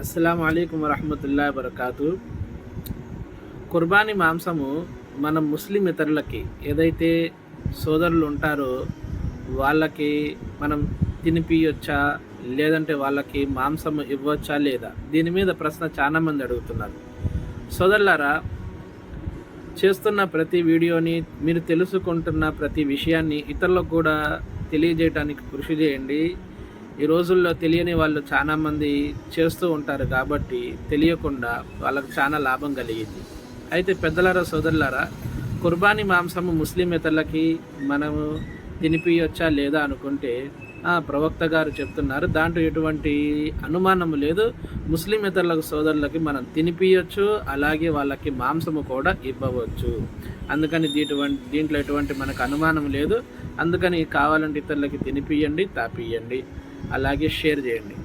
అస్సలాము అలైకుం వరహ్మతుల్లాహి వబరకాతు. కుర్బానీ మాంసము మనం ముస్లిం ఇతరులకి ఏదైతే సోదరులు ఉంటారో వాళ్ళకి మనం తినిపియొచ్చా, లేదంటే వాళ్ళకి మాంసం ఇవ్వచ్చా లేదా, దీని మీద ప్రశ్న చాలామంది అడుగుతున్నారు. సోదరులారా, చేస్తున్న ప్రతి వీడియోని, మీరు తెలుసుకుంటున్న ప్రతి విషయాన్ని ఇతరులకు కూడా తెలియజేయడానికి కృషి చేయండి. ఈ రోజుల్లో తెలియని వాళ్ళు చాలామంది చేస్తూ ఉంటారు కాబట్టి తెలియకుండా వాళ్ళకు చాలా లాభం కలిగింది. అయితే పెద్దలారా, సోదరులారా, కుర్బానీ మాంసము ముస్లిం ఇతరులకి మనము తినిపియొచ్చా లేదా అనుకుంటే ప్రవక్త గారు చెప్తున్నారు, దాంట్లో ఎటువంటి అనుమానము లేదు. ముస్లిం ఇతరులకు సోదరులకి మనం తినిపియొచ్చు, అలాగే వాళ్ళకి మాంసము కూడా ఇవ్వవచ్చు. అందుకని దీంట్లో ఎటువంటి మనకు అనుమానం లేదు. అందుకని కావాలంటే ఇతరులకి తినిపియండి, తాపియండి, అలాగే షేర్ చేయండి.